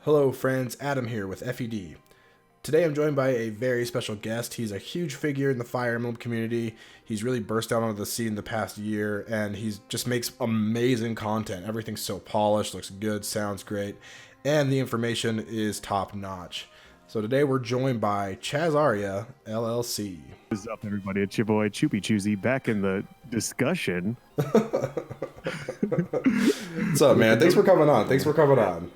Hello friends, Adam here with FED. Today I'm joined by a very special guest. He's a huge figure in the Fire Emblem community. He's really burst out onto the scene the past year, and he just makes amazing content. Everything's so polished, looks good, sounds great, and the information is top notch. So today we're joined by Chaz Aria, LLC. What's up, everybody? It's your boy Choopy Choosy back in the discussion. What's up, man? Thanks for coming on.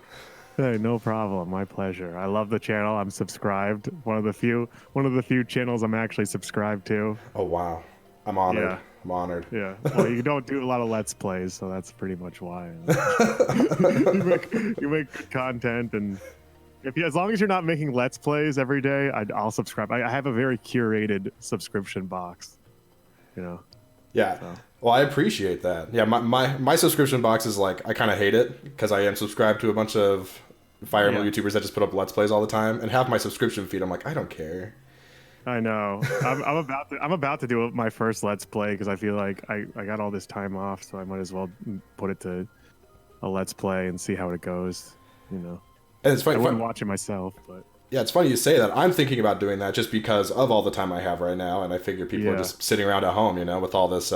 Hey, no problem. My pleasure. I love the channel. I'm subscribed. One of the few channels I'm actually subscribed to. Oh wow, I'm honored. Yeah. I'm honored. Yeah. Well, you don't do a lot of Let's Plays, so that's pretty much why. you make good content, and as long as you're not making Let's Plays every day, I'll subscribe. I have a very curated subscription box. You know. Yeah. So. Well, I appreciate that. Yeah, my subscription box is like, I kind of hate it because I am subscribed to a bunch of Fire Emblem YouTubers that just put up Let's Plays all the time, and half my subscription feed, I'm like, I don't care. I know. I'm about to do my first Let's Play because I feel like I got all this time off, so I might as well put it to a Let's Play and see how it goes. You know. And it's funny. I wouldn't watch it myself, but. Yeah, it's funny you say that. I'm thinking about doing that just because of all the time I have right now, and I figure people are just sitting around at home, you know, with all this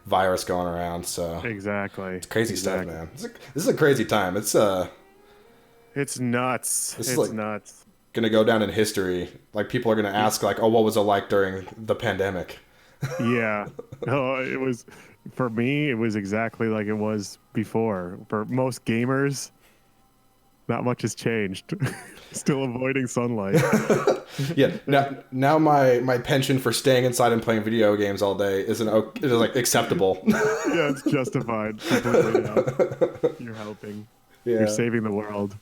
virus going around. So exactly, it's crazy stuff, man. This is a crazy time. It's nuts. It's nuts. Gonna go down in history. Like, people are gonna ask, like, "Oh, what was it like during the pandemic?" Yeah. Oh, it was, for me, it was exactly like it was before. For most gamers, not much has changed. Still avoiding sunlight. Yeah. Now my pension for staying inside and playing video games all day is like acceptable. Yeah, it's justified. Completely, yeah. You're helping. Yeah. You're saving the world.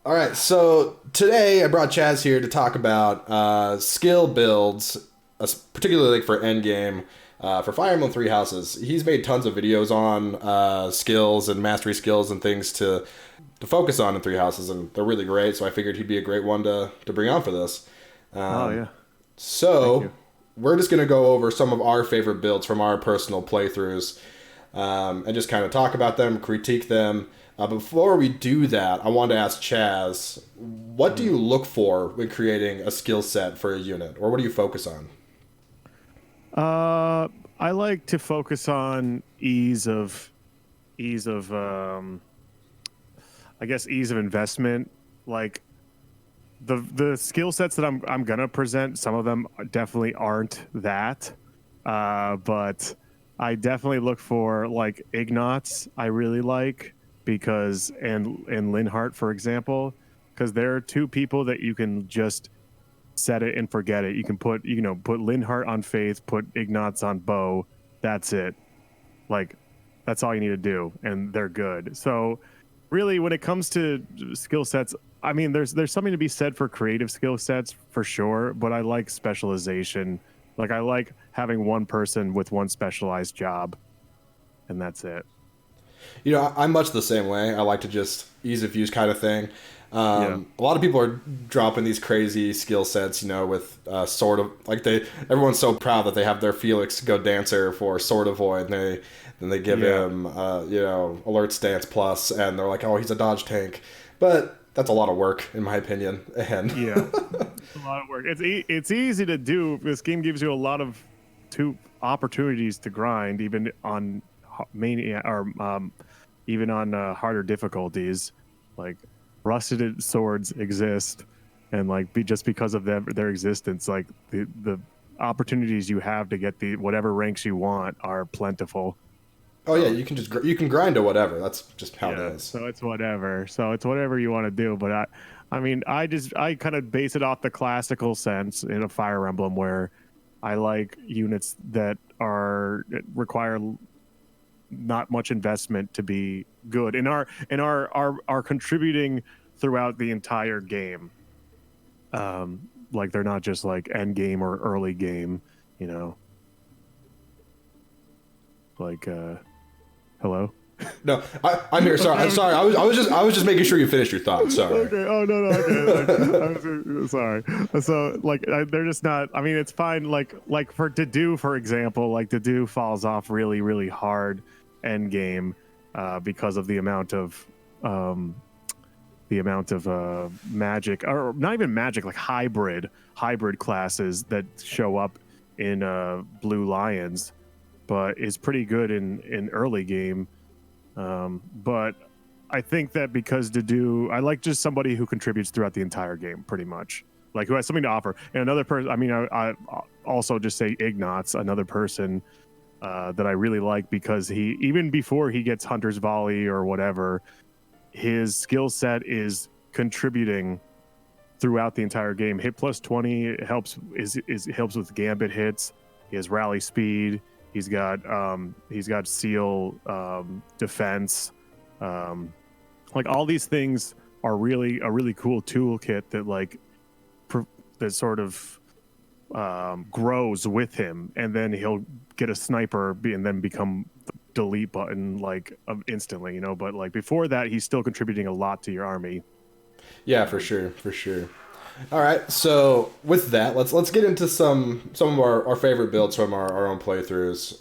All right. So today I brought Chaz here to talk about skill builds, particularly like for endgame. For Fire Emblem Three Houses. He's made tons of videos on skills and mastery skills and things to focus on in Three Houses, and they're really great, so I figured he'd be a great one to bring on for this. Oh, yeah. So we're just going to go over some of our favorite builds from our personal playthroughs and just kind of talk about them, critique them. Before we do that, I wanted to ask Chaz, what do you look for when creating a skill set for a unit, or what do you focus on? I like to focus on ease of investment. Like the skill sets that I'm gonna present, some of them definitely aren't that, but I definitely look for like Ignatz. I really like because and Linhardt, for example, because there are two people that you can just set it and forget it. You can put Linhardt on Faith, put Ignatz on Bow. That's it. Like, that's all you need to do, and they're good. So really, when it comes to skill sets, I mean, there's something to be said for creative skill sets for sure, but I like specialization. Like, I like having one person with one specialized job, and that's it. You know, I'm much the same way. I like to just ease of use kind of thing. A lot of people are dropping these crazy skill sets, you know, with sort of like everyone's so proud that they have their Felix Go Dancer for Sword of Void, and then they give him Alert Stance Plus, and they're like, oh, he's a dodge tank, but that's a lot of work in my opinion. And yeah, it's a lot of work. It's easy to do. This game gives you a lot of opportunities to grind, even on mania or even on harder difficulties. Like, rusted swords exist, and like just because of their existence, like the opportunities you have to get whatever ranks you want are plentiful. Oh yeah, you can grind to whatever. That's just how it is. So it's whatever you want to do. But I kind of base it off the classical sense in a Fire Emblem, where I like units that require not much investment to be good and are contributing throughout the entire game. Like, they're not just like end game or early game, you know. Like, hello? No, I'm here. Sorry, I'm sorry. I was just making sure you finished your thought. Sorry. Okay. Oh no. Okay. Sorry. So like, they're just not. I mean, it's fine. Like for Dedue, for example, like Dedue falls off really, really hard end game because of the amount of the amount of magic, or not even magic, like hybrid classes that show up in Blue Lions, but is pretty good in early game. But I think that because I like just somebody who contributes throughout the entire game, pretty much, like who has something to offer. And another person, I mean, I also just say Ignatz, another person that I really like, because he, even before he gets Hunter's Volley or whatever, his skill set is contributing throughout the entire game. Hit plus 20 helps helps with gambit hits. He has rally speed. He's got seal defense. Like all these things are really a really cool toolkit that that sort of grows with him, and then he'll get a sniper and then become the delete button instantly, but like before that he's still contributing a lot to your army. Yeah, for sure. All right, so with that, let's get into some of our favorite builds from our own playthroughs.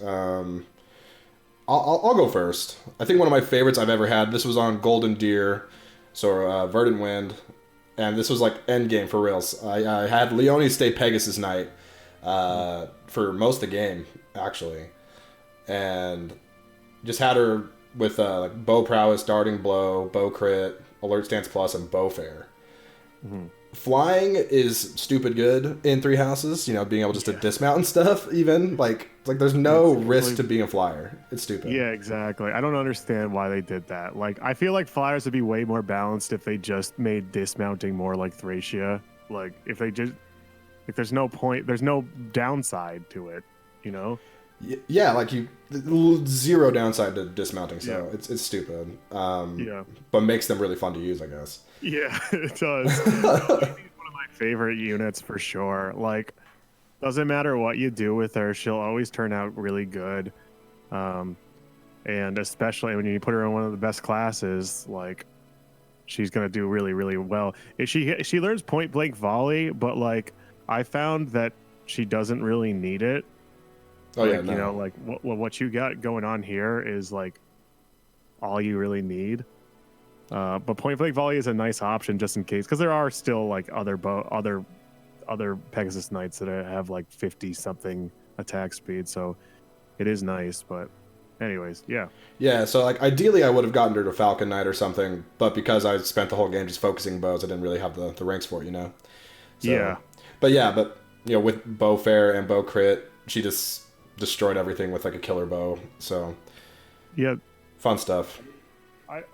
I'll go first. I think one of my favorites I've ever had, this was on Golden Deer, so Verdant Wind, and this was like end game for reals. I had Leonie stay Pegasus Knight for most of the game, actually, and just had her with like bow prowess, darting blow, bow crit, alert stance plus, and bow fair. Mm-hmm. Flying is stupid good in Three Houses, being able just to dismount and stuff, even like there's no risk to being a flyer. It's stupid. Yeah, exactly. I don't understand why they did that. Like, I feel like flyers would be way more balanced if they just made dismounting more like Thracia. Like, if there's no point, there's no downside to it, Yeah, like zero downside to dismounting, so yeah. It's stupid. But makes them really fun to use, I guess. Yeah, it does. It's one of my favorite units for sure. Like, doesn't matter what you do with her, she'll always turn out really good. And especially when you put her in one of the best classes, like, she's gonna do really, really well. She learns point blank volley, but like I found that she doesn't really need it. Oh yeah, no. Like what you got going on here is like all you really need. But point blank volley is a nice option just in case, because there are still like other Pegasus Knights that have like 50 something attack speed, so it is nice. But anyways, yeah. So like ideally I would have gotten her to Falcon Knight or something, but because I spent the whole game just focusing bows, I didn't really have the ranks for it, So, yeah. But with bow fair and bow crit, she just destroyed everything with like a killer bow. So yeah, fun stuff.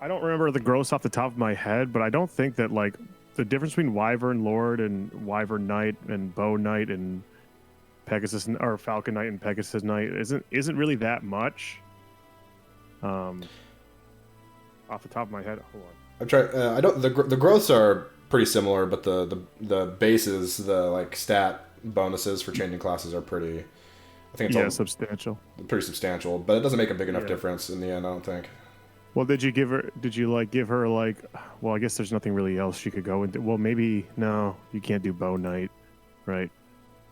I don't remember the gross off the top of my head, but I don't think that like the difference between Wyvern Lord and Wyvern Knight and Bow Knight and Pegasus or Falcon Knight and Pegasus Knight isn't really that much. Off the top of my head, hold on. I'm trying. I don't. The growths are pretty similar, but the bases, the like stat bonuses for changing classes are pretty. I think it's substantial. Pretty substantial, but it doesn't make a big enough difference in the end, I don't think. Well, did you give her like? Well, I guess there's nothing really else she could go into. Well, maybe no, you can't do Bow Knight, right?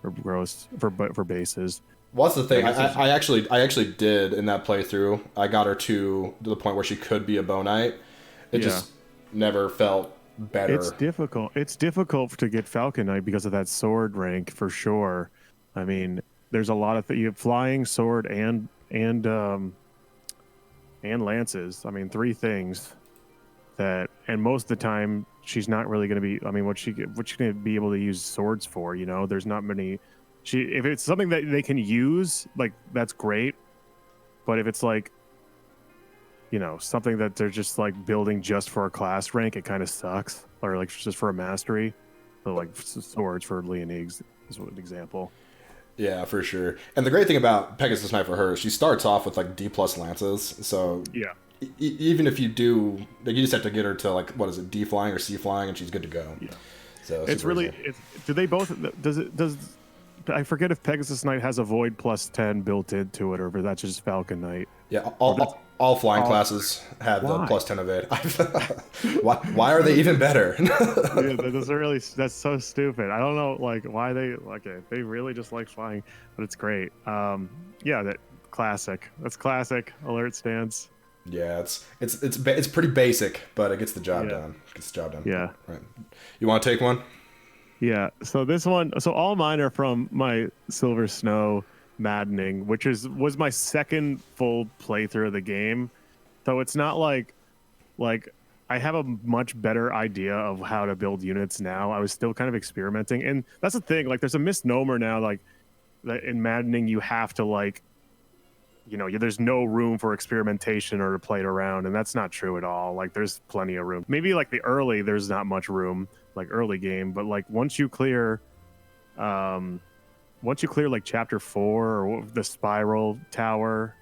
Or gross for bases. Well, that's the thing. I actually did in that playthrough. I got her to the point where she could be a Bow Knight. It just never felt better. It's difficult. It's difficult to get Falcon Knight because of that sword rank for sure. I mean, there's a lot of you have flying, sword, and lances. I mean, 3 things that, and most of the time she's not really going to be. I mean, what's she going to be able to use swords for? There's not many. If it's something that they can use, like that's great. But if it's like, something that they're just like building just for a class rank, it kind of sucks. Or like just for a mastery, so like swords for Leonie is an example. Yeah, for sure. And the great thing about Pegasus Knight for her, she starts off with like D+ lances. So yeah, even if you do, like, you just have to get her to like, what is it, D flying or C flying, and she's good to go. Yeah. So it's really. Do they both? Does I forget if Pegasus Knight has a Void +10 built into it, or if that's just Falcon Knight. Yeah, all flying classes have the +10 of it. Why are they even better? That's so stupid. I don't know, like, why they like it. They really just like flying, but it's great. That classic. That's classic alert stance. Yeah, it's pretty basic, but it gets the job done. Yeah. Right. You want to take one? Yeah. So this one, so all mine are from my Silver Snow Maddening, which was my second full playthrough of the game. So it's not like I have a much better idea of how to build units now. I was still kind of experimenting, and that's the thing. Like, there's a misnomer now, like that in Maddening you have to there's no room for experimentation or to play it around, and that's not true at all. Like, there's plenty of room. Maybe like there's not much room, like early game, but like once you clear like chapter 4 or the spiral tower.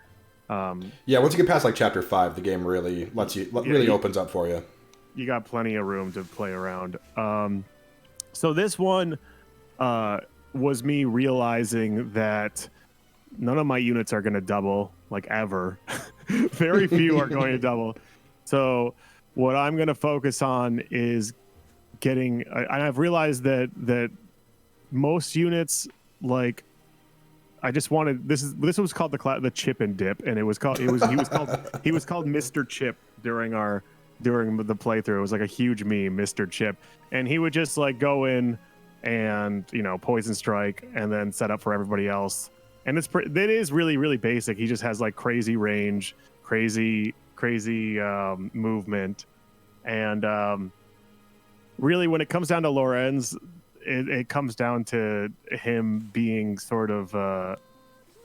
Once you get past like chapter 5, the game really opens up for you. You got plenty of room to play around. So this one was me realizing that none of my units are going to double, like, ever. Very few are going to double. So what I'm going to focus on is getting, and I've realized that most units, like, I just wanted, this was called the chip and dip, and he was called Mr. Chip during the playthrough. It was like a huge meme, Mr. Chip, and he would just like go in and poison strike and then set up for everybody else. And it is really, really basic. He just has like crazy range, crazy movement, and really when it comes down to Lorenz, it comes down to him being sort of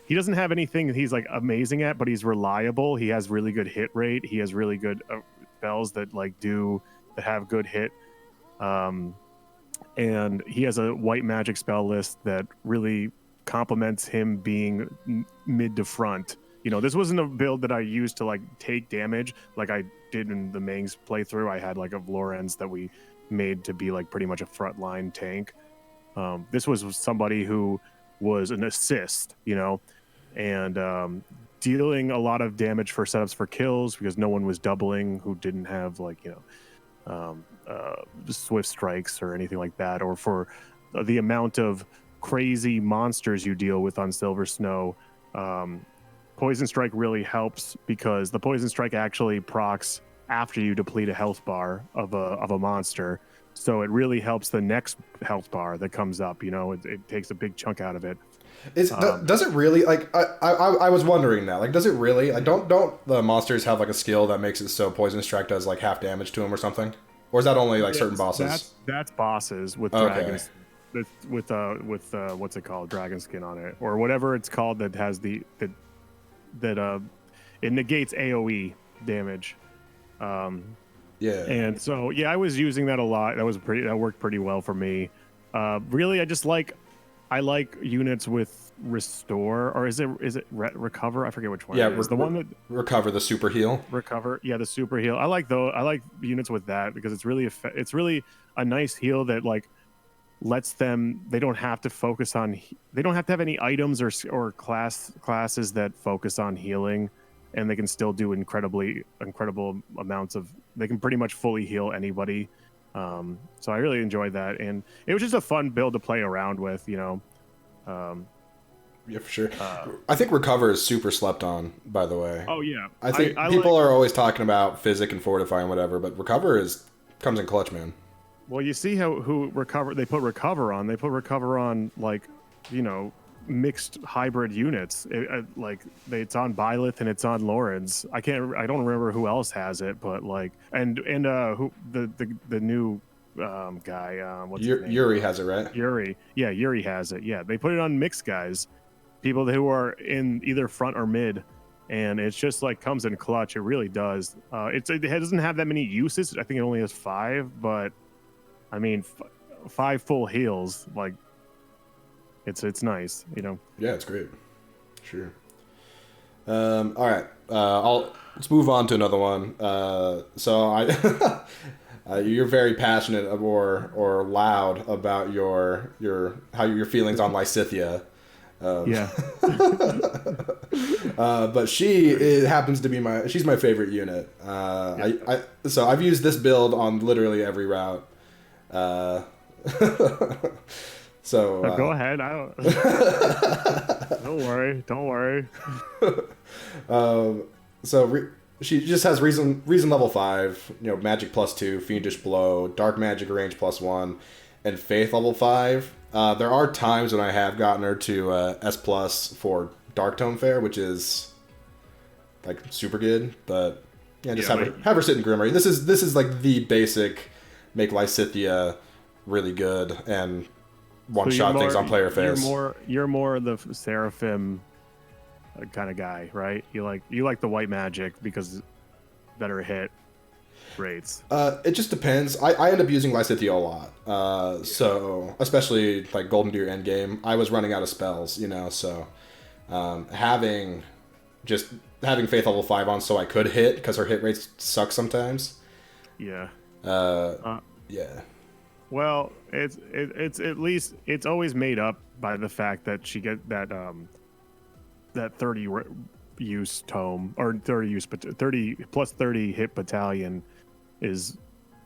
he doesn't have anything he's like amazing at, but he's reliable. He has really good hit rate. He has really good spells that have good hit, and he has a white magic spell list that really complements him being mid to front. This wasn't a build that I used to like take damage like I did in the mains playthrough. I had like a Lorenz that we made to be like pretty much a frontline tank. This was somebody who was an assist, and dealing a lot of damage for setups for kills because no one was doubling who didn't have like swift strikes or anything like that, or for the amount of crazy monsters you deal with on Silver Snow. Poison strike really helps because the poison strike actually procs after you deplete a health bar of a monster. So it really helps the next health bar that comes up. It takes a big chunk out of it. Does it really, like, I was wondering now, like, does it really, like, don't the monsters have like a skill that makes it so poison strike does like half damage to them or something? Or is that only like certain bosses? That's bosses with dragons. With what's it called, dragon skin on it, or whatever it's called, that has it negates AoE damage. And so I was using that a lot. That worked pretty well for me. Really, I like units with restore, or is it recover? I forget which one. Yeah, the one that recover, the super heal. Recover, yeah, the super heal. I like units with that because it's really a nice heal that like lets them. They don't have to focus on. They don't have to have any items or classes that focus on healing, and they can still do incredible amounts of. They can pretty much fully heal anybody. So I really enjoyed that, and it was just a fun build to play around with. Yeah, for sure. I think recover is super slept on, by the way. Oh yeah, I think people are always talking about physic and fortify and whatever, but recover comes in clutch, man. Well, you see who recover they put recover on. They put recover on like mixed hybrid units. It's on Byleth and it's on Lorenz. I don't remember who else has it, but like and who the new guy, what's his name? Yuri has it, right? Yuri has it. Yeah, they put it on mixed guys, people who are in either front or mid, and it's just like comes in clutch. It really does. It doesn't have that many uses. I think it only has 5, but I mean 5 full heals, like it's nice, Yeah, it's great. Sure. All right. Let's move on to another one. So you're very passionate or loud about your feelings on Lysithea. Yeah. But she happens to be she's my favorite unit. So I've used this build on literally every route. So go ahead. Don't worry. she just has reason level 5, magic +2, fiendish blow, dark magic range +1, and faith level 5. There are times when I have gotten her to S plus for dark tome fair, which is like super good. But yeah, just have her sit in Grimoire. This is like the basic make Lysithea really good and one shot things on player face. You're more the Seraphim kind of guy, right? You like the white magic because better hit rates. It just depends. I end up using Lysithea a lot. So especially like Golden Deer endgame, I was running out of spells, so having Faith level 5 on so I could hit, because her hit rates suck sometimes. Yeah. Yeah. Well, it's at least it's always made up by the fact that she get that 30 use tome, or 30 plus 30 hit battalion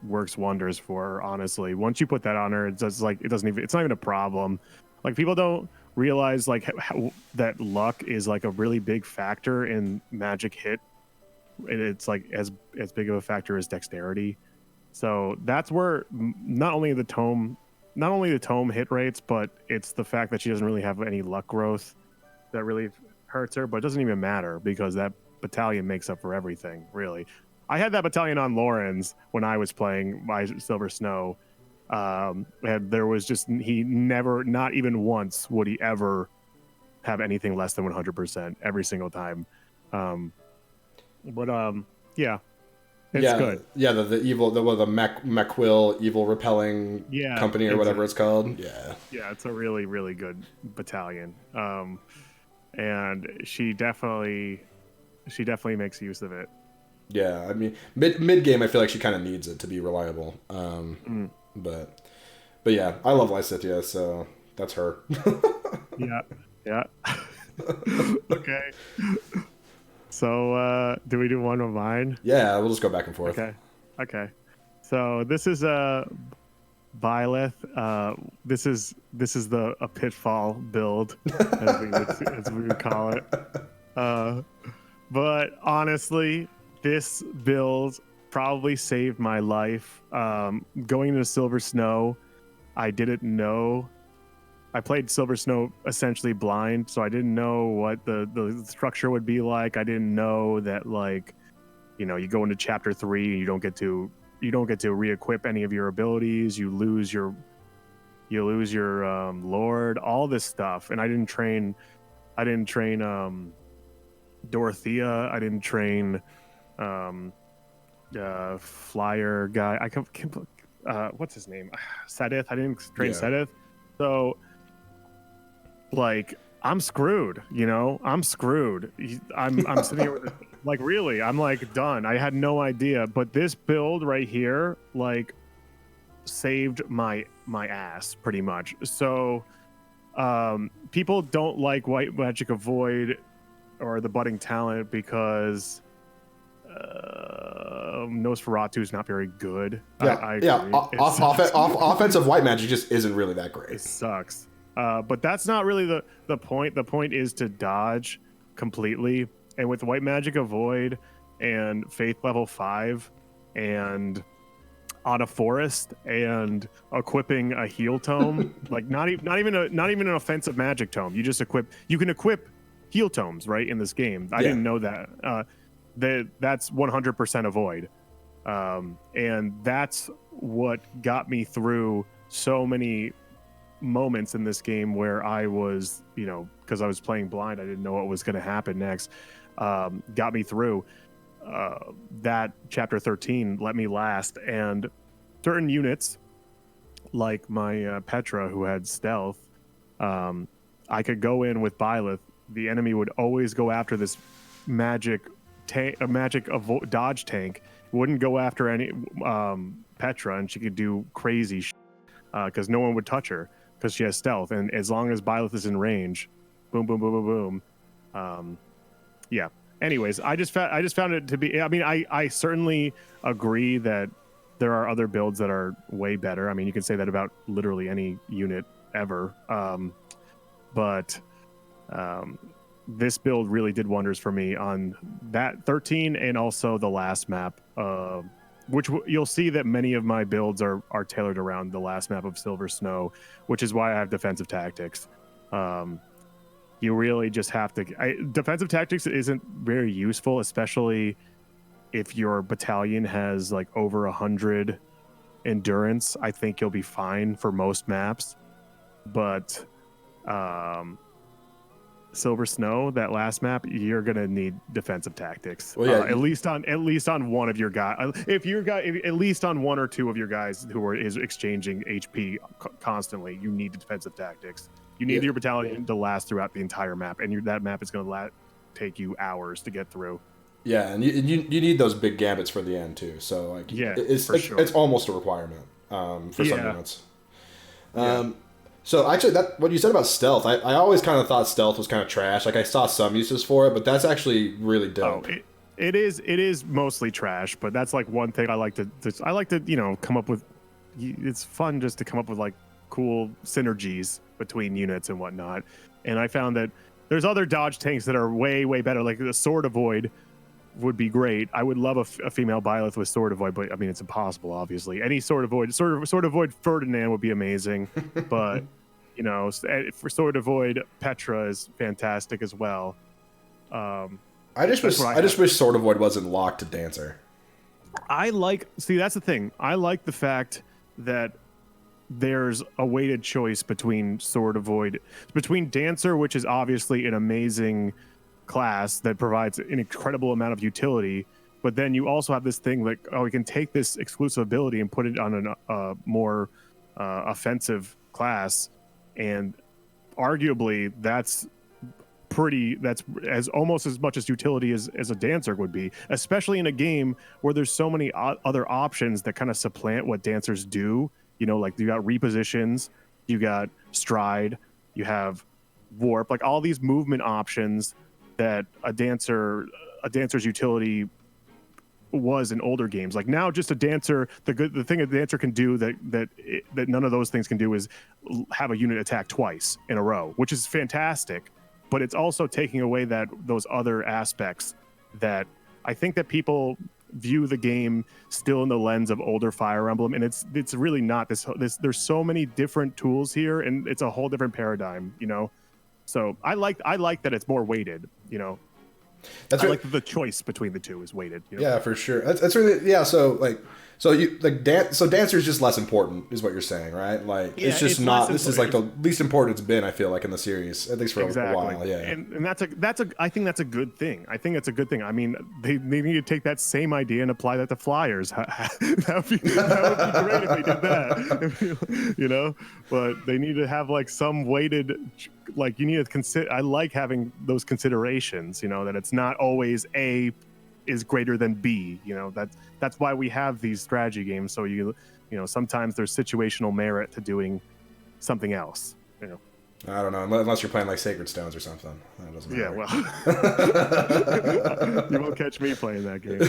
works wonders for her, honestly. Once you put that on her, it's not even a problem. Like, people don't realize like how that luck is like a really big factor in magic hit. It's like as big of a factor as dexterity. So that's where not only the tome hit rates, but it's the fact that she doesn't really have any luck growth that really hurts her. But it doesn't even matter, because that battalion makes up for everything, really. I had that battalion on Lorenz when I was playing my Silver Snow, and there was he never, not even once would he ever have anything less than 100% every single time. Yeah. It's good. Yeah, the evil, the MacQuill evil repelling company or whatever it's called. Yeah. Yeah, it's a really, really good battalion. And she definitely makes use of it. Yeah, I mean, mid game, I feel like she kind of needs it to be reliable. But yeah, I love Lysithea, so that's her. Yeah. Okay. So, do we do one of mine? Yeah, we'll just go back and forth. Okay. So this is Byleth. This is a pitfall build, as we would call it. But honestly, this build probably saved my life. Going into Silver Snow, I didn't know. I played Silver Snow essentially blind, so I didn't know what the structure would be like. I didn't know that, like, you go into chapter 3 and you don't get to re-equip any of your abilities. You lose your Lord, all this stuff. And I didn't train Dorothea. I didn't train flyer guy. I can't what's his name? Sedith. I didn't train Sedith. So, like, I'm screwed, I'm screwed. I'm sitting here with like, really, I'm like done. I had no idea, but this build right here, like, saved my ass pretty much. So, people don't like White Magic of Void or the Budding Talent because Nosferatu is not very good. I agree. Offensive White Magic just isn't really that great. It sucks. But that's not really the point. The point is to dodge completely. And with White Magic of Void and Faith level 5 and on a forest and equipping a heal tome, like not even an offensive magic tome. You can equip heal tomes, right, in this game. I didn't know that. That's 100% avoid. And that's what got me through so many moments in this game where I was, because I was playing blind, I didn't know what was going to happen next. Got me through. That chapter 13 let me last, and certain units, like my Petra, who had stealth, I could go in with Byleth. The enemy would always go after this magic dodge tank. Wouldn't go after any Petra, and she could do crazy because no one would touch her because she has stealth. And as long as Byleth is in range, boom, boom, boom, boom, boom. Yeah. Anyways, I just found it to be. I mean, I certainly agree that there are other builds that are way better. I mean, you can say that about literally any unit ever. But this build really did wonders for me on that 13 and also the last map, which you'll see that many of my builds are tailored around the last map of Silver Snow, which is why I have defensive tactics. You really just have to... defensive tactics isn't very useful, especially if your battalion has like over 100 endurance. I think you'll be fine for most maps, but Silver Snow, that last map, you're gonna need defensive tactics. Well, yeah, at least on one of your guys. At least on one or two of your guys who is exchanging HP constantly, you need defensive tactics. You need your battalion to last throughout the entire map, and that map is gonna take you hours to get through. Yeah, and you need those big gambits for the end too. So like, it's almost a requirement for some units. So actually, that what you said about stealth, I always kind of thought stealth was kind of trash. Like I saw some uses for it, but that's actually really dope. Oh, it is mostly trash, but that's like one thing I like to come up with. It's fun just to come up with like cool synergies between units and whatnot. And I found that there's other dodge tanks that are way better. Like the Sword Avoid would be great. I would love a female Byleth with Sword Avoid, but I mean it's impossible. Obviously, any Sword Avoid Ferdinand would be amazing, but for Sword Avoid Petra is fantastic as well. I just wish Sword Avoid wasn't locked to Dancer. That's the thing. I like the fact that there's a weighted choice between Dancer, which is obviously an amazing class that provides an incredible amount of utility, but then you also have this thing like, we can take this exclusive ability and put it on a more offensive class, and arguably that's almost as much as utility as a Dancer would be, especially in a game where there's so many other options that kind of supplant what Dancers do. Like you got repositions, you got stride, you have warp, like all these movement options that a Dancer's utility was in older games. Like now, just a Dancer, the thing a Dancer can do that none of those things can do is have a unit attack twice in a row, which is fantastic. But it's also taking away those other aspects that I think that people view the game still in the lens of older Fire Emblem, and it's really not. This there's so many different tools here, and it's a whole different paradigm. So I like that it's more weighted. I like the choice between the two is weighted. Yeah, for sure. That's really So Dancer is just less important, is what you're saying, right? Like it's just not. This is like the least important it's been. I feel like in the series, at least for a while. Yeah, and I think that's a good thing. I think that's a good thing. I mean, they need to take that same idea and apply that to flyers. that would be great if they did that. But they need to have like some weighted. Like you need to consider. I like having those considerations. That it's not always A is greater than B. That's why we have these strategy games. So sometimes there's situational merit to doing something else. I don't know, unless you're playing like Sacred Stones or something. That doesn't matter. Yeah, well, you won't catch me playing that game.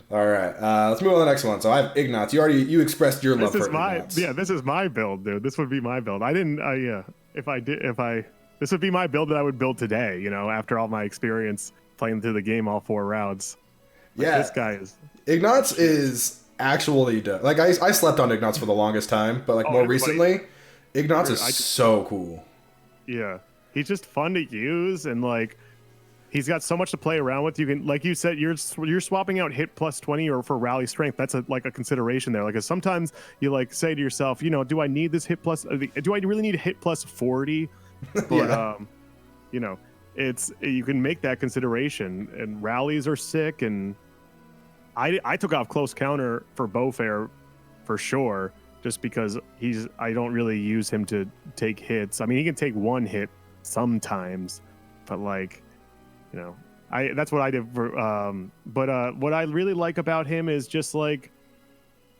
All right, let's move on to the next one. So I have Ignatz. You expressed your love for Ignatz. Yeah, this is my build, dude. This would be my build. This would be my build that I would build today, after all my experience playing through the game all 4 rounds. This guy is... Ignatz is actually... Like, I slept on Ignatz for the longest time, but more recently, Ignatz is so cool. Yeah. He's just fun to use, and, he's got so much to play around with. You can, like you said, you're swapping out hit plus 20 or for rally strength. That's a consideration there. Like, sometimes you, say to yourself, do I need this hit plus... Do I really need a hit plus 40? But you can make that consideration, and rallies are sick. And I took off close counter for Beaufair for sure, just because I don't really use him to take hits. I mean, he can take one hit sometimes, but that's what I did for. But what I really like about him is just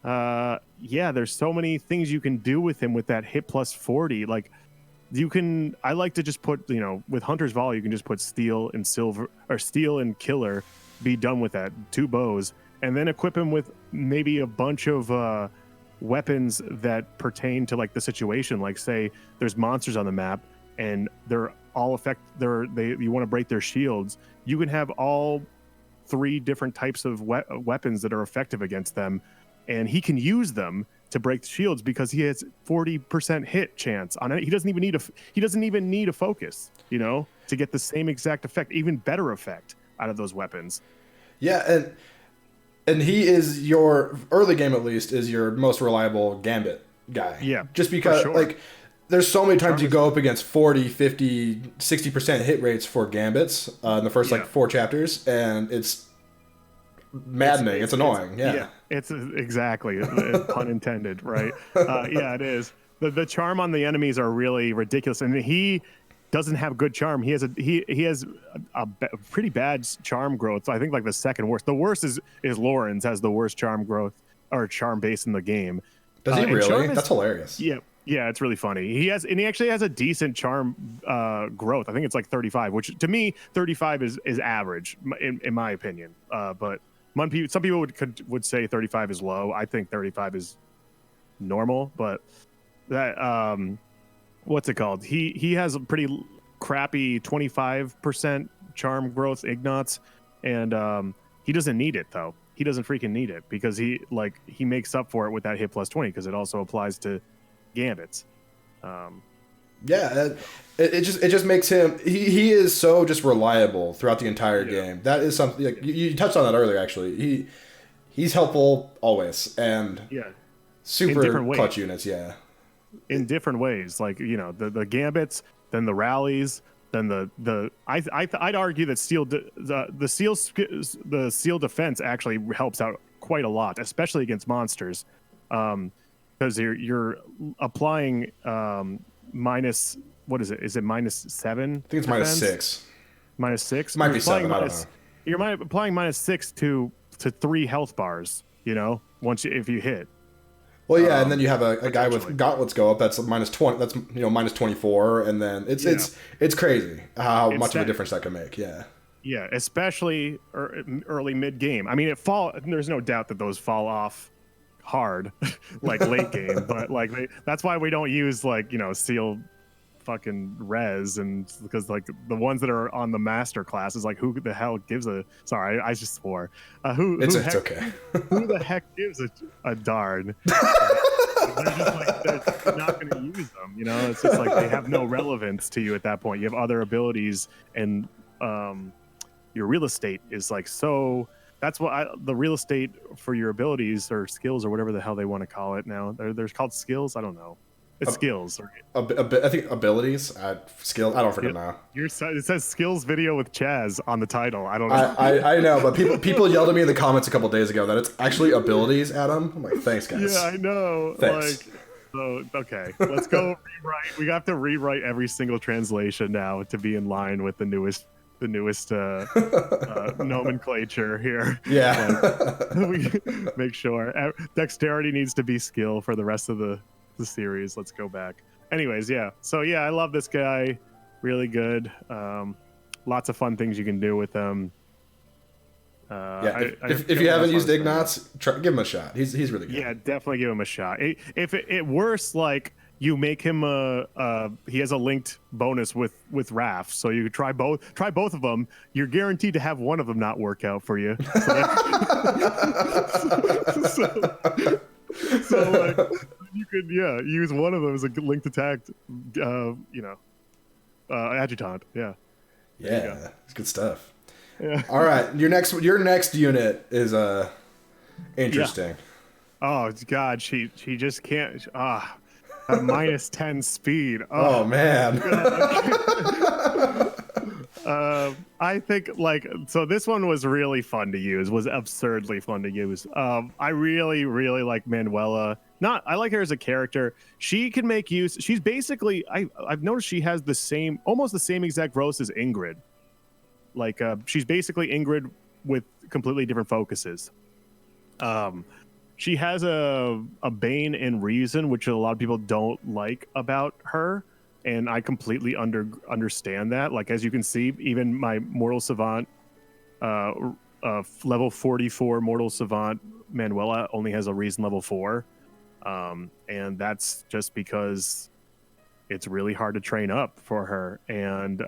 there's so many things you can do with him with that hit plus 40. I like to just put, with Hunter's Volley, you can just put steel and silver, or steel and killer, be done with that, 2 bows, and then equip him with maybe a bunch of weapons that pertain to the situation. Like, say there's monsters on the map, and they're all you want to break their shields, you can have all 3 different types of weapons that are effective against them, and he can use them to break the shields because he has 40% hit chance on it. He doesn't even need a focus, to get the same exact effect, even better effect out of those weapons. Yeah, and he is your early game, at least, is your most reliable gambit guy. Yeah, just because sure. there's so many times you go up against 40, 50, 60% hit rates for gambits in the first 4 chapters, and it's maddening. It's annoying. Yeah, it's exactly pun intended, right? Yeah, it is. The charm on the enemies are really ridiculous, and he doesn't have good charm. He has a pretty bad charm growth. I think like the second worst. The worst is Lorenz has the worst charm growth or charm base in the game. Does he really? That's hilarious. Yeah, it's really funny. He actually has a decent charm growth. I think it's like 35, which to me 35 is average in my opinion. But some people would say 35 is low. I think 35 is normal, but that what's it called? He has a pretty crappy 25% charm growth, Ignatz, and he doesn't need it though. He doesn't freaking need it because he makes up for it with that hit plus 20 because it also applies to gambits. Yeah, it just makes him he is so just reliable throughout the entire game. That is something like you touched on that earlier. Actually, he's helpful always and super clutch units. Yeah, in different ways, like the gambits, then the rallies, then I'd argue that the seal defense actually helps out quite a lot, especially against monsters, because you're applying minus, what is it? Is it -7? I think it's -6. -6. Might be 7. I don't know. You're applying -6 to 3 health bars. If you hit. Well, yeah, and then you have a guy with gauntlets go up. That's -20. That's -24, and then it's crazy how much of a difference that can make. Yeah. Yeah, especially early mid game. I mean, there's no doubt that those fall off hard, like late game. But that's why we don't use seal fucking res, and because the ones that are on the master class is who the hell gives a sorry I just swore it's okay. Who the heck gives a darn? They're not going to use them. It's just they have no relevance to you at that point. You have other abilities, and your real estate is so. That's what the real estate for your abilities or skills or whatever the hell they want to call it now. They're called skills. I don't know. It's skills. I think abilities, skill. I don't freaking know. It says skills video with Chaz on the title. I don't know. I know, but people yelled at me in the comments a couple days ago that it's actually abilities, Adam. I'm like, thanks, guys. Yeah, I know. Thanks. Okay, let's go rewrite. We have to rewrite every single translation now to be in line with the newest nomenclature here. Yeah. We make sure dexterity needs to be skill for the rest of the series. Let's go back. Anyways, yeah. So yeah, I love this guy. Really good. Lots of fun things you can do with him. If you haven't used Ignatz, give him a shot. He's really good. Yeah, definitely give him a shot. If it worse, you make him he has a linked bonus with Raph, so you could try both of them. You're guaranteed to have one of them not work out for you. So you could use one of them as a linked attack, adjutant. Yeah, it's good stuff. Yeah. All right, your next unit is interesting. Yeah. Oh God, she just can't. -10 speed. Oh man. I think so this one was really fun to use, was absurdly fun to use. I really like Manuela. I like her as a character. She can make use. She's basically I've noticed she has almost the same exact growth as Ingrid. She's basically Ingrid with completely different focuses. She has a Bane and Reason, which a lot of people don't like about her, and I completely understand that. As you can see, even my Mortal Savant, level 44 Mortal Savant Manuela only has a Reason level 4, and that's just because it's really hard to train up for her. And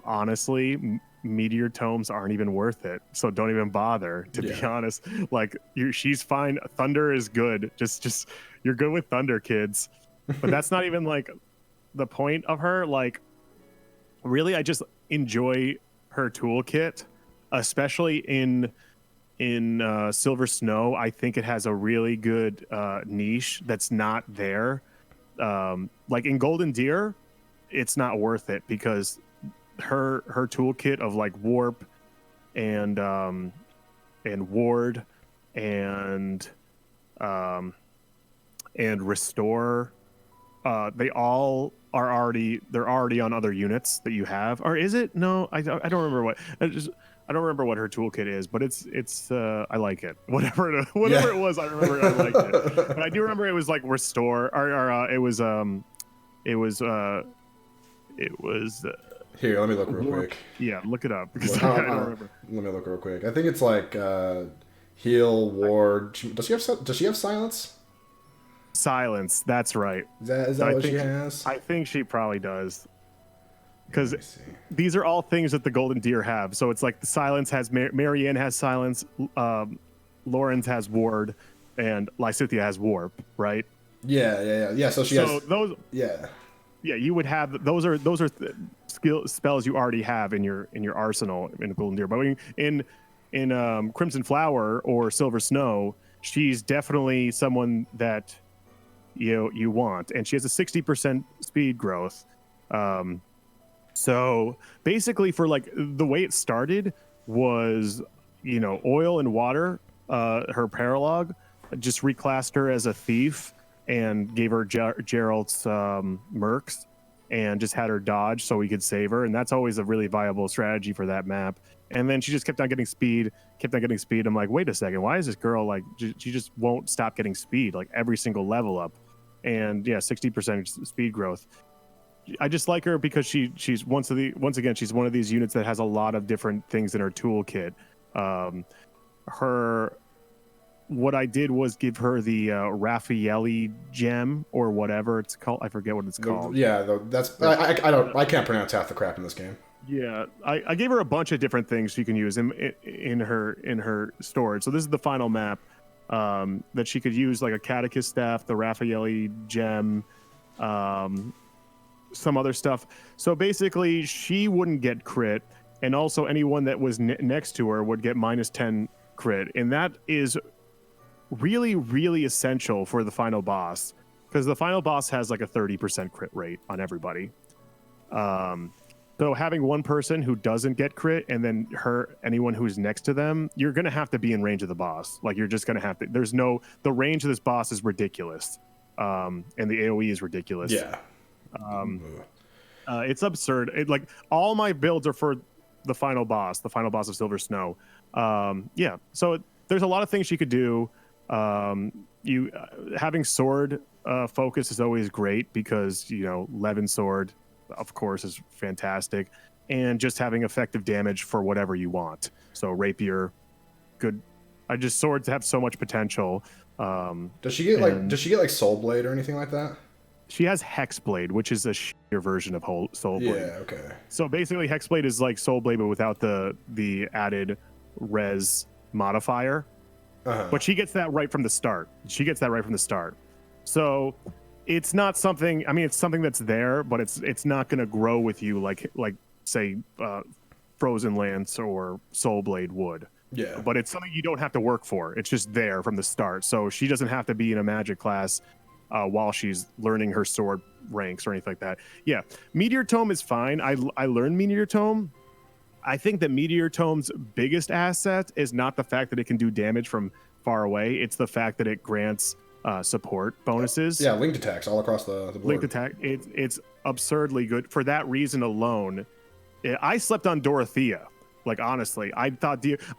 honestly, meteor tomes aren't even worth it. So don't even bother, to be honest. Like she's fine. Thunder is good. Just you're good with thunder, kids. But that's not even like the point of her. Like really, I just enjoy her toolkit, especially in Silver Snow. I think it has a really good niche that's not there. Like in Golden Deer, it's not worth it because her toolkit of like warp and ward and restore, they all are already on other units that you have. Or is it? No, I don't remember what. I don't remember what her toolkit is, but it's I like it. Whatever it was, I remember I liked it. But I do remember it was like restore, or it was Here, let me look real quick. Yeah, look it up because I don't remember. Let me look real quick. I think it's like heal, ward. Does she have silence? Silence. That's right. Is that what she has? I think she probably does. Because these are all things that the Golden Deer have. So it's like the silence has Marianne has silence, Lorenz has ward, and Lysithea has warp, right? Yeah. So she has those. Yeah, you would have those are spells you already have in your arsenal in Golden Deer. But in Crimson Flower or Silver Snow, she's definitely someone that you want, and she has a 60% speed growth. So basically, for like the way it started was, oil and water. Her paralog just reclassed her as a thief and gave her Geralt's mercs and just had her dodge so we could save her. And that's always a really viable strategy for that map. And then she just kept on getting speed. I'm like, wait a second, why is this girl like she just won't stop getting speed like every single level up? And yeah, 60% speed growth. I just like her because she's once again she's one of these units that has a lot of different things in her toolkit. What I did was give her the Raffaelli gem or whatever it's called. I forget what it's called. Yeah, I can't pronounce half the crap in this game. Yeah, I gave her a bunch of different things she can use in her storage. So this is the final map that she could use, like a catechist staff, the Raffaelli gem. Some other stuff. So basically, she wouldn't get crit, and also anyone that was next to her would get -10 crit, and that is really, really essential for the final boss, because the final boss has like a 30% crit rate on everybody. So having one person who doesn't get crit, and then anyone who's next to them, you're gonna have to be in range of the boss. Like you're just gonna have to. The range of this boss is ridiculous, and the AOE is ridiculous. Yeah. It's absurd. Like all my builds are for the final boss of Silver Snow. So there's a lot of things you could do. Having sword focus is always great because Levin sword, of course, is fantastic, and just having effective damage for whatever you want. So rapier, good. Swords have so much potential. Does she get like Soul Blade or anything like that? She has Hexblade, which is a shittier version of Soul Blade. Yeah, okay. So basically, Hexblade is like Soul Blade, but without the added res modifier. Uh-huh. But she gets that right from the start. So it's not something. I mean, it's something that's there, but it's not going to grow with you like say Frozen Lance or Soul Blade would. Yeah. But it's something you don't have to work for. It's just there from the start. So she doesn't have to be in a magic class while she's learning her sword ranks or anything like that. Yeah, Meteor Tome is fine. I learned Meteor Tome. I think that Meteor Tome's biggest asset is not the fact that it can do damage from far away. It's the fact that it grants support bonuses. Yeah, linked attacks all across the board. Linked attack. It's absurdly good. For that reason alone, I slept on Dorothea. Like, honestly, I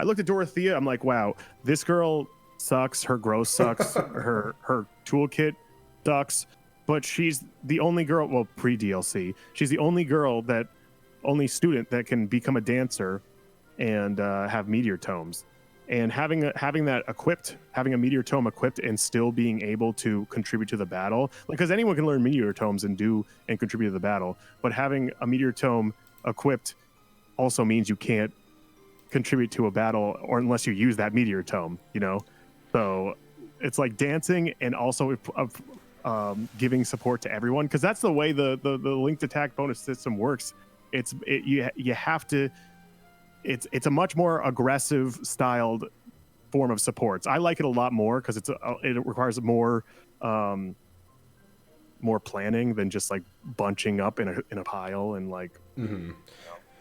looked at Dorothea. I'm like, wow, this girl sucks. Her growth sucks. her toolkit sucks. But she's the only girl, well, pre-DLC, she's the only student that can become a dancer and have meteor tomes. and having that equipped, having a meteor tome equipped, and still being able to contribute to the battle, because anyone can learn meteor tomes and contribute to the battle, but having a meteor tome equipped also means you can't contribute to a battle or unless you use that meteor tome, so it's like dancing and also giving support to everyone, because that's the way the linked attack bonus system works. You have to. It's a much more aggressive styled form of supports. I like it a lot more because it requires more planning than just like bunching up in a pile and like. Mm-hmm.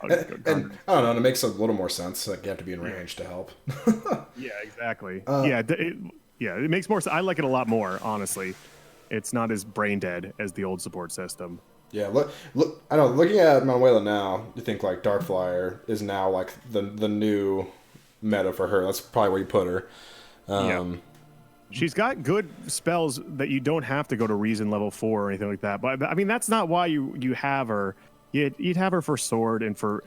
And I don't know. And it makes a little more sense. Like you have to be in range to help. Yeah, exactly. It makes more sense. I like it a lot more, honestly. It's not as brain dead as the old support system. Yeah, look. I know. Looking at Manuela now, you think like Darkflyer is now like the new meta for her. That's probably where you put her. Yeah. She's got good spells that you don't have to go to Reason level 4 or anything like that. But I mean, that's not why you have her. You'd have her for sword and for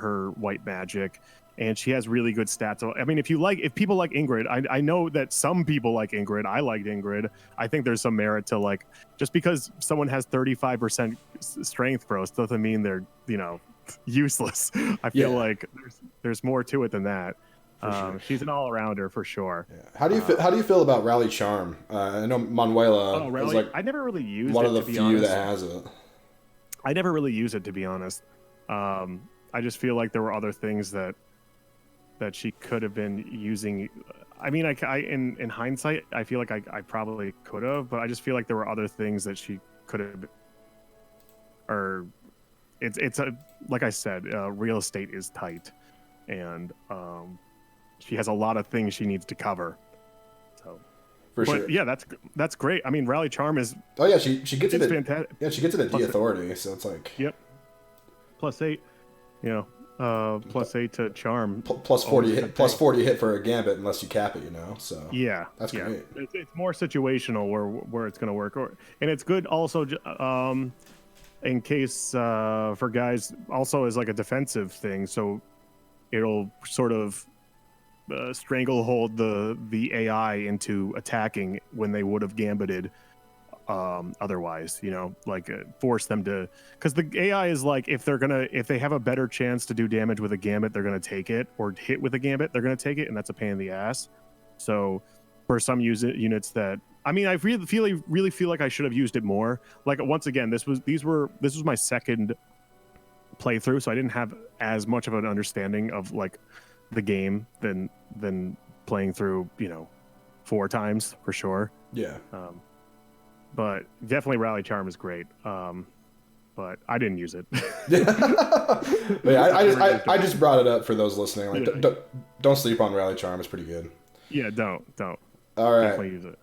her white magic, and she has really good stats. I mean, if people like Ingrid, I know that some people like Ingrid. I liked Ingrid. I think there's some merit to like, just because someone has 35% strength growth doesn't mean they're useless. I feel like there's more to it than that. Sure. She's an all-arounder for sure. Yeah. How do you feel about Rally Charm? I know Manuela is like I never really used one it, of the to be few honest. that has it. I never really use it, to be honest. I just feel like there were other things that she could have been using. I mean, in hindsight, I feel like I probably could have, but I just feel like there were other things that she could have. Or it's like I said, real estate is tight, and she has a lot of things she needs to cover. So. Sure. Yeah, that's great. I mean, Rally Charm is. Oh yeah, she gets it. Fantastic. Yeah, she gets it at D Authority, so it's like. Yep. +8, +8 to Charm. Plus 40 hit. Plus 40 hit for a Gambit unless you cap it, So. Yeah, that's great. It's more situational where it's going to work, and it's good also. In case for guys, also as like a defensive thing, so it'll sort of. Stranglehold the AI into attacking when they would have gambited otherwise, like force them to, because the AI is like, if they have a better chance to do damage with a gambit, they're going to take it, or hit with a gambit, they're going to take it, and that's a pain in the ass. So for some units that, I mean, I really feel like I should have used it more. Like, once again, this was my second playthrough, so I didn't have as much of an understanding of like the game than playing through 4 times for sure. Yeah. But definitely Rally Charm is great. But I didn't use it. Yeah, I just brought it up for those listening. Like, don't sleep on Rally Charm. It's pretty good. Yeah, don't. All right. Definitely use it.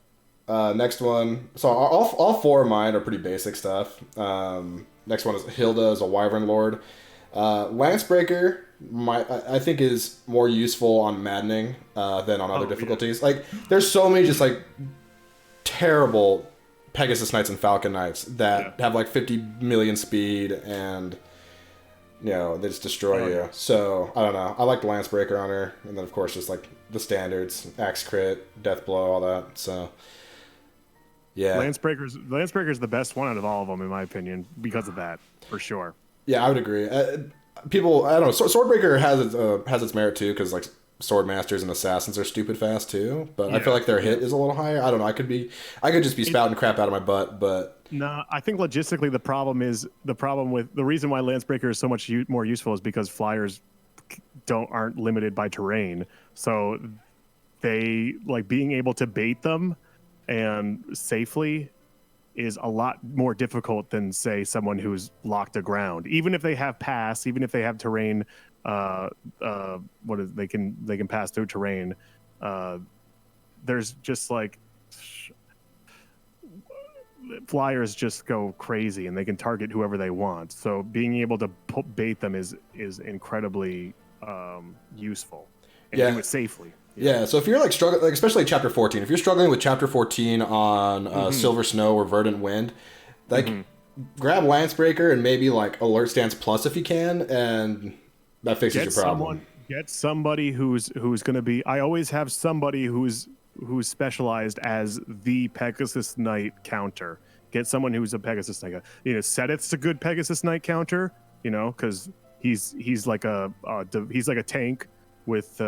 Next one. So all 4 of mine are pretty basic stuff. Next one is Hilda is a Wyvern Lord. Lancebreaker, I think, is more useful on Maddening than on other difficulties. Yeah. Like, there's so many just like terrible Pegasus Knights and Falcon Knights that have like 50 million speed, and they just destroy you. Yeah. So I don't know. I like the Lancebreaker on her, and then of course just like the standards, Axe Crit, Death Blow, all that. So yeah, Lancebreaker's the best one out of all of them in my opinion because of that, for sure. Yeah, I would agree. People, I don't know. Swordbreaker has its merit too, because like sword masters and assassins are stupid fast too. But I feel like their hit is a little higher. I don't know. I could just be spouting crap out of my butt. But no, I think logistically the reason why Lancebreaker is so much more useful is because flyers aren't limited by terrain. So they like being able to bait them and safely is a lot more difficult than, say, someone who's locked aground. Even if they have pass, even if they have terrain, they can pass through terrain. There's just like flyers just go crazy and they can target whoever they want. So being able to bait them is incredibly useful and do it safely. Yeah, so if you're like struggling, like especially Chapter 14, if you're struggling with Chapter 14 on Silver Snow or Verdant Wind, like grab Lancebreaker and maybe like Alert Stance Plus if you can, and that fixes your problem. Get somebody who's going to be. I always have somebody who's specialized as the Pegasus Knight counter. Get someone who's a Pegasus Knight. Seth's a good Pegasus Knight counter. Because he's like a tank with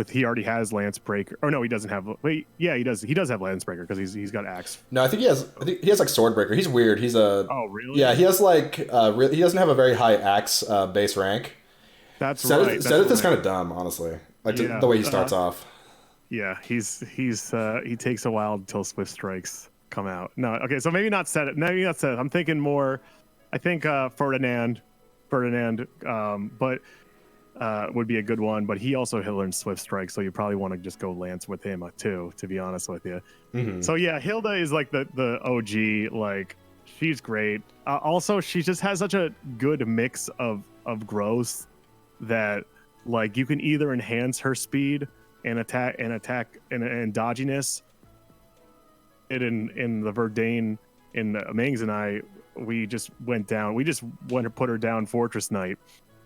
he already has Lance Breaker. Or no, he doesn't have. Wait, yeah, he does. He does have Lance Breaker because he's got axe. No, I think he has like Sword Breaker. He's weird. He's a. Oh really? Yeah, he has like he doesn't have a very high axe base rank. That's right. Seth is kind of dumb, honestly. Like the way he starts off. Yeah, he takes a while until Swift Strikes come out. No, okay, so maybe not Seth. Maybe not Seth. I'm thinking more. I think Ferdinand, but would be a good one. But he also learns Swift Strike, so you probably want to just go Lance with him too. To be honest with you. Mm-hmm. So yeah, Hilda is like the OG. Like she's great. Also, she just has such a good mix of growth that like you can either enhance her speed and attack and dodginess. In the Verdane, in Mangs and I, we just went to put her down Fortress Knight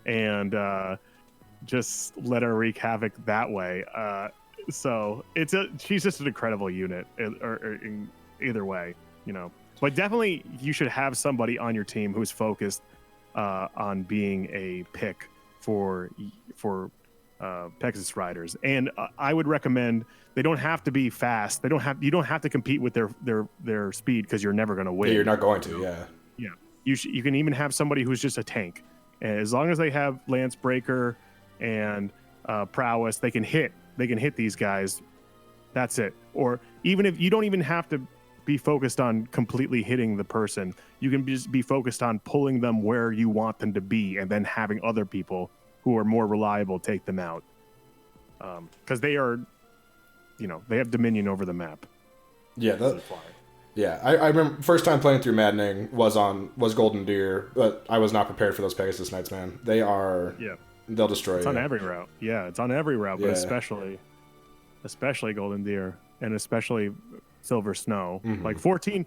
and just let her wreak havoc that way. So she's just an incredible unit in either way, but definitely you should have somebody on your team who's focused on being a pick for Pegasus riders. And I would recommend they don't have to be fast. You don't have to compete with their speed because you're never going to win. Yeah, you're not going to. Yeah. You can even have somebody who's just a tank. And as long as they have Lance Breaker and prowess, they can hit these guys. That's it. Or even if you don't even have to be focused on completely hitting the person, you can just be focused on pulling them where you want them to be and then having other people who are more reliable take them out. Because they are, they have dominion over the map. Yeah, I remember first time playing through Maddening was Golden Deer, but I was not prepared for those Pegasus Knights, man. They'll destroy you. It's on every route. Yeah, it's on every route, but especially Golden Deer and especially Silver Snow. Mm-hmm. Like 14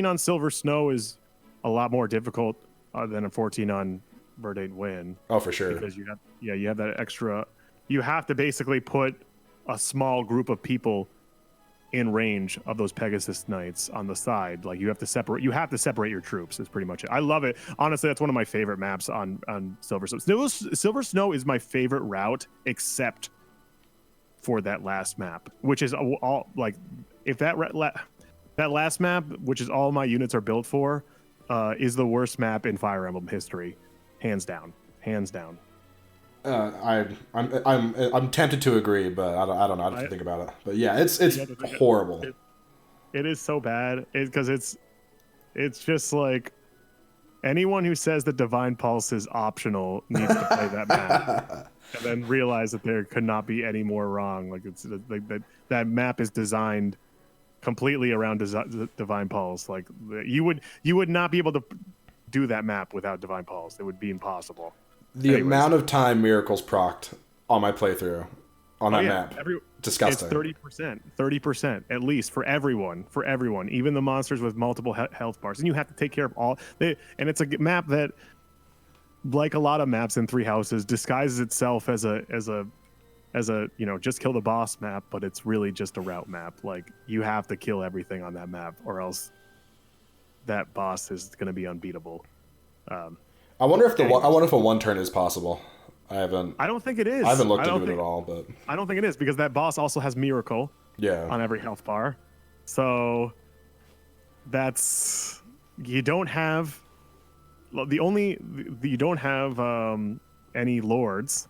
on Silver Snow is a lot more difficult than a 14 on Verdane Win. Oh, for sure. Because you have that extra. You have to basically put a small group of people in range of those Pegasus Knights on the side. Like you have to separate your troops. Is pretty much it. I love it. Honestly, that's one of my favorite maps on Silver Snow. Silver Snow is my favorite route, except for that last map, which is all like if that last map, which is all my units are built for, is the worst map in Fire Emblem history, hands down. I'm tempted to agree, but I don't know how to think about it. But yeah, it's horrible. It is so bad because it's just like anyone who says that Divine Pulse is optional needs to play that map and then realize that there could not be any more wrong. Like it's like that map is designed completely around Divine Pulse. Like you would not be able to do that map without Divine Pulse. It would be impossible. The amount of time Miracles procced on my playthrough on that map, disgusting. It's 30% at least for everyone, even the monsters with multiple health bars, and you have to take care of all. And it's a map that, like a lot of maps in Three Houses, disguises itself as a just kill the boss map, but it's really just a route map. Like you have to kill everything on that map, or else that boss is going to be unbeatable. I wonder if a one turn is possible. I don't think it is. I haven't looked into it at all, but I don't think it is because that boss also has Miracle. Yeah. On every health bar, so you don't have any lords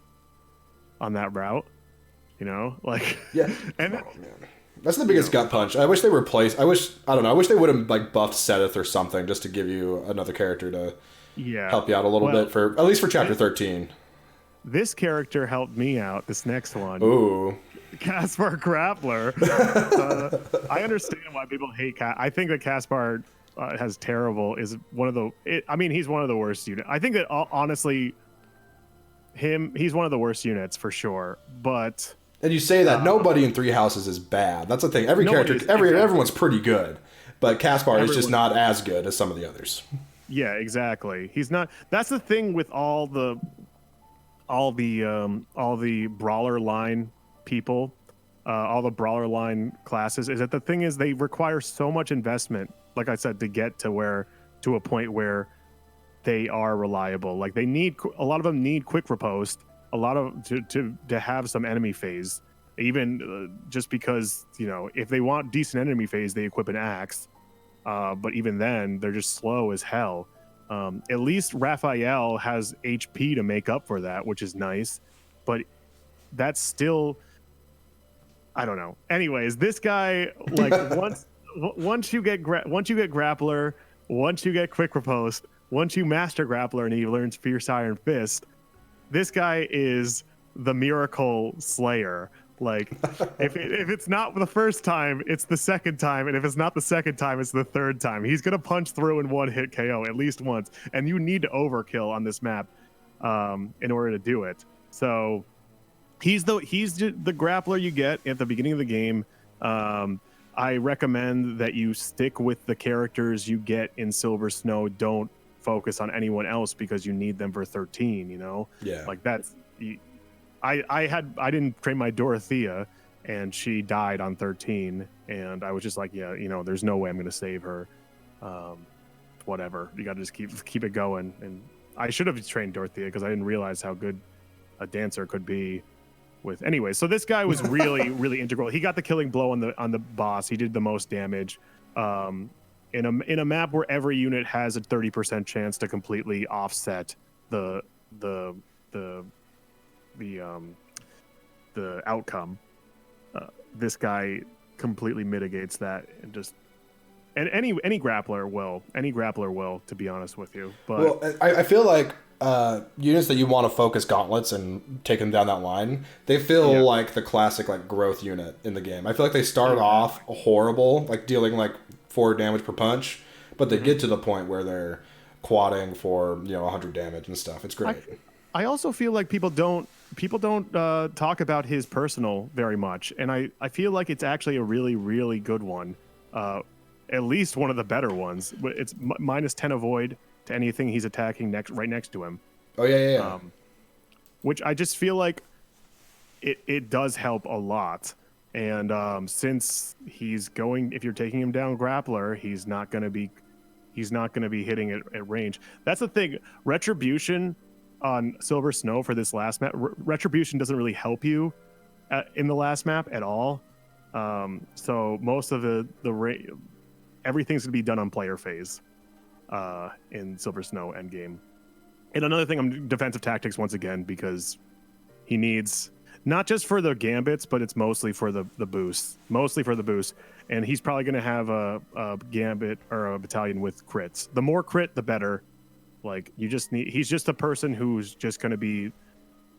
on that route. Yeah. And man. That's the biggest gut punch. I wish they replaced. I wish they would have like buffed Seth or something just to give you another character to help you out a little bit for at least for chapter 13. This character helped me out. This next one. Ooh. Caspar Grappler. I understand why people hate I think that Caspar he's one of the worst units. I think that honestly, he's one of the worst units for sure. But and you say that nobody in Three Houses is bad. That's the thing. Everyone's pretty good, but Caspar is just not as good as some of the others. Yeah, exactly. He's not. That's the thing with all all the brawler line people, all the brawler line classes, is that the thing is they require so much investment, like I said, to get to a point where they are reliable. Like they need, a lot of them need quick riposte, a lot of to have some enemy phase, even just because, you know, if they want decent enemy phase, they equip an axe, but even then they're just slow as hell. At least Raphael has HP to make up for that, which is nice, but that's still, I don't know. Anyways, this guy, like once you get grappler, once you get quick riposte, once you master grappler and he learns Fierce Iron Fist, this guy is the miracle slayer. Like if it's not the first time, it's the second time, and if it's not the second time, it's the third time. He's gonna punch through in one hit KO at least once, and you need to overkill on this map in order to do it. So he's the grappler you get at the beginning of the game. I recommend that you stick with the characters you get in Silver Snow. Don't focus on anyone else because you need them for 13. You know, yeah, like that's. I didn't train my Dorothea, and she died on 13, and I was just like, yeah, you know, there's no way I'm gonna save her. Whatever, you gotta just keep it going. And I should have trained Dorothea because I didn't realize how good a dancer could be. With anyway, so this guy was really really integral. He got the killing blow on the boss. He did the most damage. In a map where every unit has a 30% chance to completely offset the outcome, this guy completely mitigates that, and any grappler will, to be honest with you. But well, I feel like units that you want to focus gauntlets and take them down that line, they feel like the classic like growth unit in the game. I feel like they start off horrible, like dealing like 4 damage per punch, but they get to the point where they're quadding for 100 damage and stuff. It's great. I also feel like people don't talk about his personal very much, and I feel like it's actually a really really good one, at least one of the better ones. It's minus 10 avoid to anything he's attacking right next to him. Oh yeah. Which I just feel like it does help a lot. And since if you're taking him down grappler, he's not going to be hitting it at range. That's the thing. Retribution on Silver Snow for this last map, Retribution doesn't really help you in the last map at all. So most of everything's gonna be done on player phase in Silver Snow endgame. And another thing, I'm defensive tactics once again, because he needs, not just for the gambits, but it's mostly for the boosts. And he's probably gonna have a gambit or a battalion with crits. The more crit, the better. Like he's just a person who's just going to be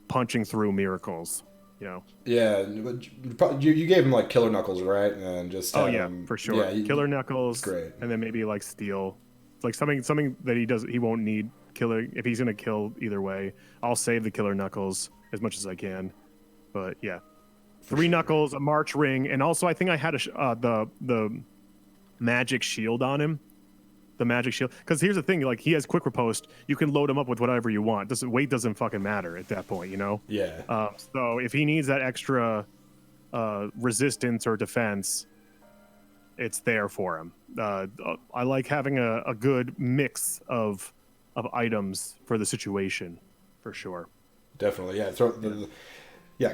punching through miracles, Yeah, you gave him like killer knuckles, right? And just for sure. Yeah, killer knuckles, great. And then maybe like steel, like something that he won't need killer if he's going to kill either way. I'll save the killer knuckles as much as I can, but yeah, 3 knuckles, a march ring, and also I think I had the magic shield on him. The magic shield, because here's the thing, like he has quick riposte, you can load him up with whatever you want. Weight doesn't fucking matter at that point, Yeah. So if he needs that extra resistance or defense, it's there for him. I like having a good mix of items for the situation, for sure. Definitely, yeah.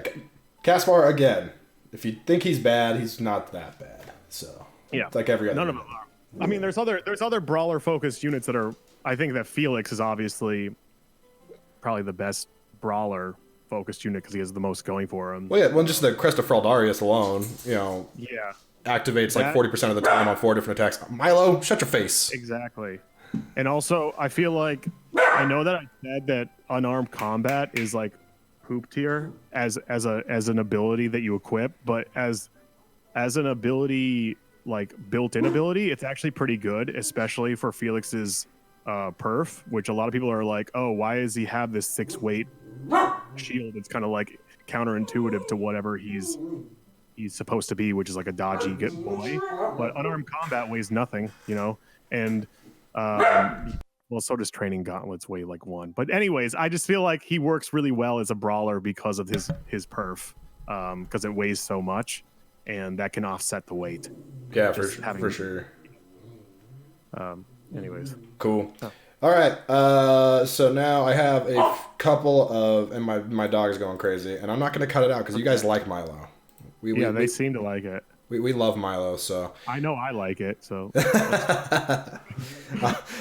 Caspar, again, if you think he's bad, he's not that bad. So yeah, like every other. None of them are. I mean, there's other brawler focused units that are. I think that Felix is obviously probably the best brawler focused unit because he has the most going for him. Well, yeah, just the Crest of Fraldarius alone, Yeah, activates like 40% of the time on 4 different attacks. Milo, shut your face. Exactly. And also, I feel like I know that I said that unarmed combat is like poop tier as an ability that you equip, but as an ability, like built-in ability, it's actually pretty good, especially for Felix's perf, which a lot of people are like, oh, why does he have this 6 weight shield? It's kind of like counterintuitive to whatever he's supposed to be, which is like a dodgy good boy. But unarmed combat weighs nothing, and Well, so does Training Gauntlets weigh like 1. But anyways, I just feel like he works really well as a brawler because of his perf, because it weighs so much, and that can offset the weight. Yeah, for sure. Anyways. Cool. Oh. All right. So now I have a couple of, and my dog is going crazy, and I'm not going to cut it out because you guys like Milo. They seem to like it. We love Milo, so I know I like it. So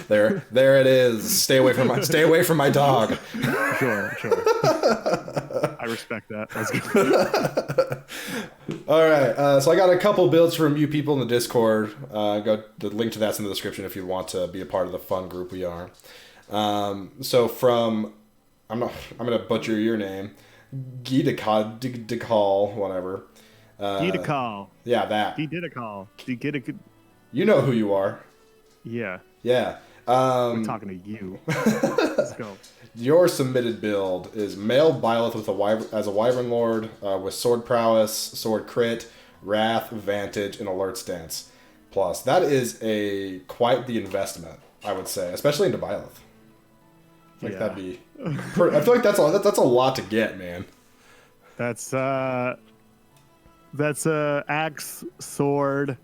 there it is. Stay away from my dog. Sure. I respect that. That's good. All right. So I got a couple builds from you people in the Discord. The link to that's in the description if you want to be a part of the fun group we are. So from I'm gonna butcher your name, Gidakal, whatever. Gidakal. Yeah, that. Gidakal. You know who you are. Yeah. Yeah. I'm talking to you. Let's go. Your submitted build is male Byleth as a Wyvern Lord with sword prowess, sword crit, wrath, vantage, and alert stance. Plus, that is quite the investment, I would say, especially into Byleth. That'd be. I feel like that's a lot to get, man. That's axe, sword,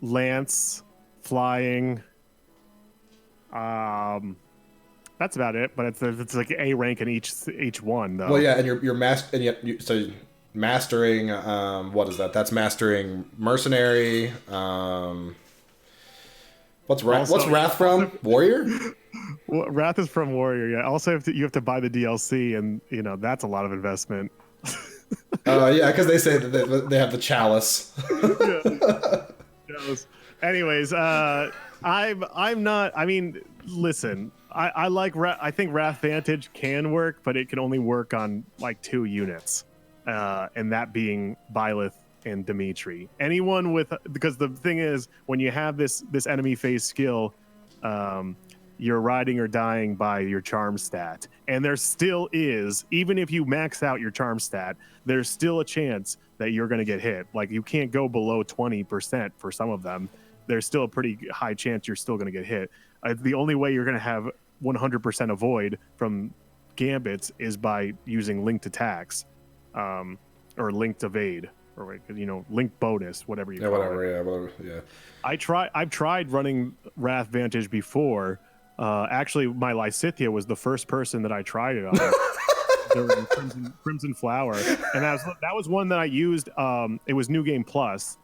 lance, flying. That's about it. But it's like A rank in each one, though. Well, yeah, and you're mastering. What is that? That's mastering mercenary. What's Wrath from? Warrior. Well, Wrath is from Warrior. Yeah. Also, you have to buy the DLC, and that's a lot of investment. Yeah, because they say that they have the chalice. Chalice. Anyways, I'm not. I mean, listen. I like. I think Wrath Vantage can work, but it can only work on like 2 units, and that being Byleth and Dimitri. Anyone because the thing is, when you have this enemy phase skill, you're riding or dying by your charm stat. And there still is, even if you max out your charm stat, there's still a chance that you're going to get hit. Like, you can't go below 20% for some of them. There's still a pretty high chance you're still going to get hit. The only way you're going to have 100% avoid from gambits is by using linked attacks, or linked evade, or linked bonus, whatever you call it. Whatever. I've tried running Wrath Vantage before. Actually, my Lysithea was the first person that I tried it on during Crimson Flower, and that was one that I used. It was New Game Plus,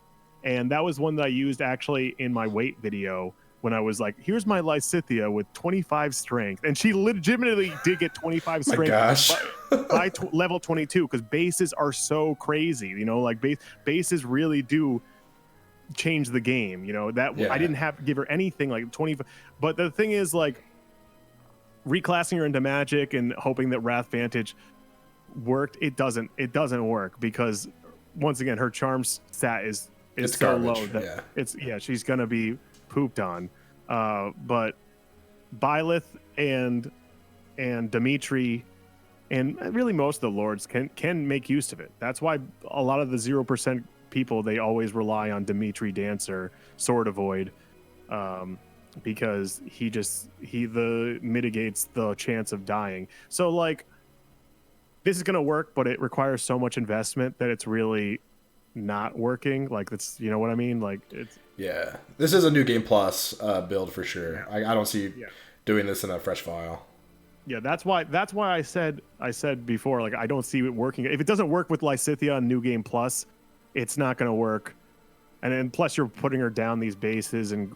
and that was one that I used actually in my weight video when I was like, "Here's my Lysithea with 25 strength," and she legitimately did get 25 strength by level 22 because bases are so crazy. Like bases really do change the game. I didn't have to give her anything like 20, but the thing is, like, reclassing her into magic and hoping that Wrath Vantage worked, it doesn't work because once again her charm stat is so garbage. Low that she's gonna be pooped on. But Byleth and Dimitri and really most of the lords can make use of it. That's why a lot of the 0% people, they always rely on Dimitri Dancer, Sword Avoid, because he mitigates the chance of dying. So like, this is gonna work, but it requires so much investment that it's really not working. Like, that's, you know what I mean? Like, it's this is a New Game Plus build for sure. I don't see doing this in a fresh file. Yeah, that's why I said before, like, I don't see it working. If it doesn't work with Lysithea on New Game Plus, it's not going to work. And then plus you're putting her down these bases, and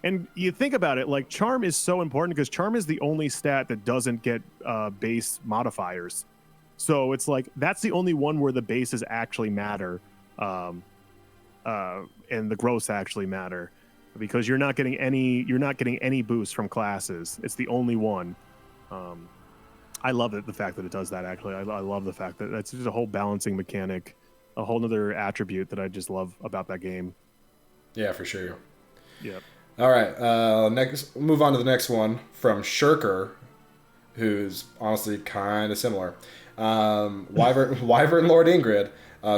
and you think about it, like, charm is so important because charm is the only stat that doesn't get base modifiers. So it's like, that's the only one where the bases actually matter, and the growths actually matter, because you're not getting any boost from classes. It's the only one. I love the fact that it does that. Actually, I love the fact that that's just a whole balancing mechanic, a whole nother attribute that I just love about that game. Yeah, for sure. Yeah. All right. Next, move on to the next one from Shirker, who's honestly kind of similar. Wyvern Lord Ingrid,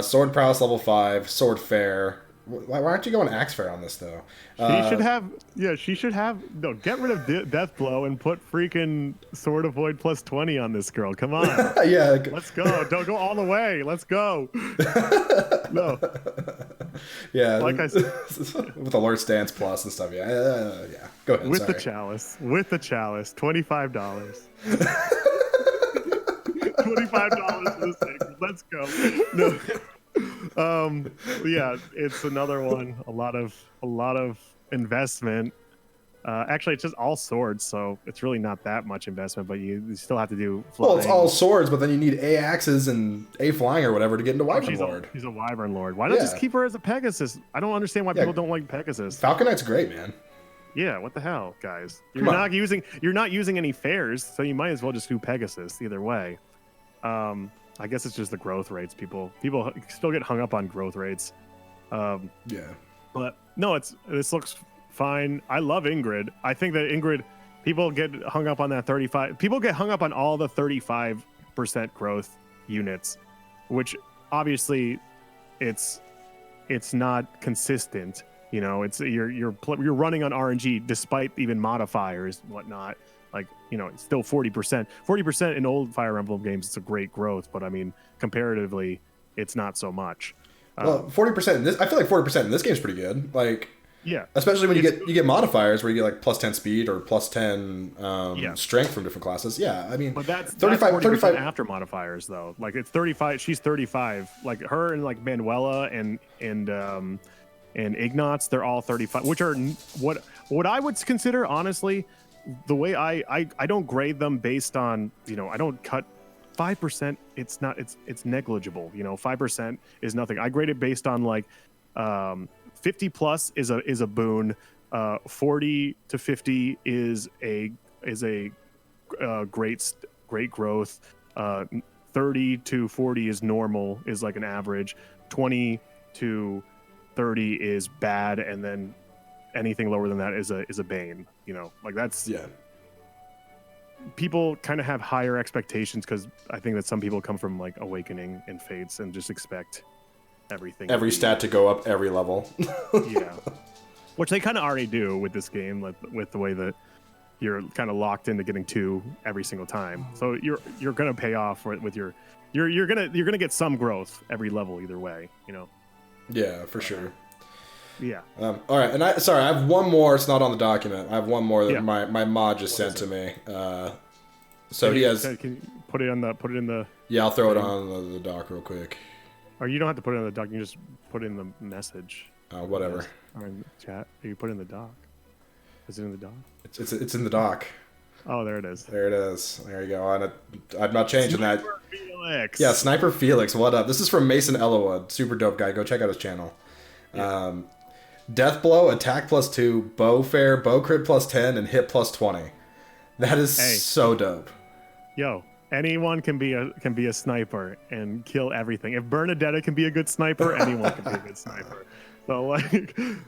sword prowess level 5, sword fair, Why aren't you going axe fair on this though? She should have. Yeah, she should have. No, get rid of death blow and put freaking sword of void plus 20 on this girl. Come on. Yeah. Let's go. Don't go all the way. Let's go. No. Yeah. Like I said, with the Lord Stance plus and stuff. Yeah. Yeah. Go ahead. With the chalice. $25. $25 for the sacred. Let's go. No. Yeah, it's another one. A lot of investment. Actually, it's just all swords, so it's really not that much investment. But you still have to do flying. Well, it's all swords, but then you need A axes and A flying or whatever to get into Wyvern Lord. She's a Wyvern Lord. Why not just keep her as a Pegasus? I don't understand why people don't like Pegasus. Falcon Knight's great, man. Yeah, what the hell, guys? You're not using any fairs, so you might as well just do Pegasus either way. I guess it's just the growth rates. People still get hung up on growth rates. Yeah. But no, this looks fine. I love Ingrid. I think that Ingrid, people get hung up on that 35. People get hung up on all the 35% growth units, which obviously it's not consistent. You know, it's you're running on RNG despite even modifiers and whatnot. Like, you know, it's still 40%. 40% in old Fire Emblem games, it's a great growth, but I mean, comparatively, it's not so much. Well, 40% in this, I feel like 40% in this game is pretty good. Like, yeah, especially when you get modifiers where you get like plus 10 speed or plus 10 strength from different classes. Yeah, I mean, but that's 35 after modifiers though. Like it's 35. She's 35. Like her and like Manuela and Ignatz, they're all 35, which are what I would consider honestly. The way I don't grade them based on, you know, I don't cut 5%. It's negligible. You know, 5% is nothing. I grade it based on like 50 plus is a boon. 40 to 50 is a great growth. 30 to 40 is normal, is like an average. 20 to 30 is bad, and then anything lower than that is a bane. You know, like that's people kind of have higher expectations because I think that some people come from like Awakening and Fates and just expect everything, every stat to go up every level. Yeah, which they kind of already do with this game, like with the way that you're kind of locked into getting 2 every single time. So you're gonna pay off with you're gonna get some growth every level either way. You know. Yeah, for sure. Yeah. All right, and I have one more. It's not on the document. I have one more that my mod just sent to me. So he has. Can you put it in the? Yeah, I'll throw it on the doc real quick. Or you don't have to put it in the doc. You can just put it in the message. Whatever. Or in the chat. You put it in the doc. Is it in the doc? It's in the doc. Oh, there it is. There it is. There you go. I'm not changing that. Felix. Yeah, Sniper Felix. What up? This is from Mason Ellerwood. Super dope guy. Go check out his channel. Yeah. Death blow, attack plus 2, bow fair, bow crit plus 10, and hit plus 20. That is so dope. Yo, anyone can be a sniper and kill everything. If Bernadetta can be a good sniper, anyone can be a good sniper.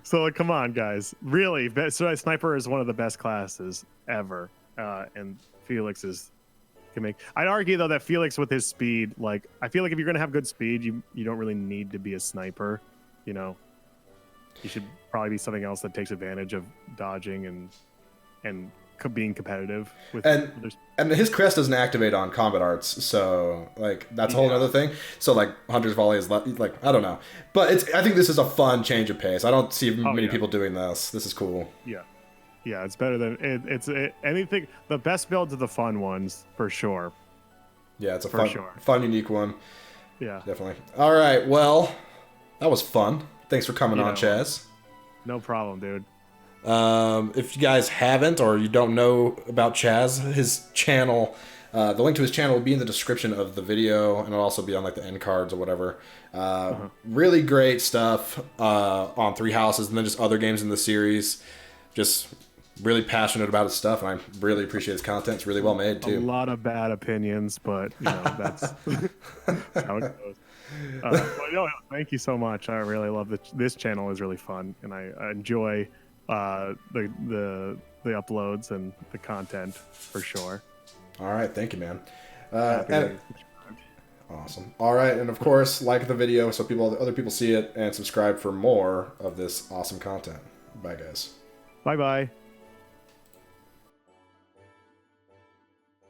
So come on, guys. Really, sniper is one of the best classes ever, and Felix can make. I'd argue though that Felix with his speed, like I feel like if you're gonna have good speed, you don't really need to be a sniper, you know. You should probably be something else that takes advantage of dodging and being competitive with and his crest doesn't activate on combat arts, so like that's a whole other thing. So like Hunter's Volley is like I don't know, but I think this is a fun change of pace. I don't see many people doing this. This is cool. Yeah, it's better than anything. The best builds are the fun ones for sure. Yeah, it's a fun, unique one. Yeah, definitely. All right, well, that was fun. Thanks for coming on, Chaz. No problem, dude. If you guys haven't or you don't know about Chaz, his channel, the link to his channel will be in the description of the video, and it'll also be on like the end cards or whatever. Really great stuff on Three Houses and then just other games in the series. Just really passionate about his stuff, and I really appreciate his content. It's really well made too. A lot of bad opinions, but you know that's how it goes. Thank you so much. I really love this channel is really fun, and I enjoy the uploads and the content for sure. All right, thank you, man. Awesome. All right, and of course, like the video so other people see it, and subscribe for more of this awesome content. Bye, guys. Bye bye.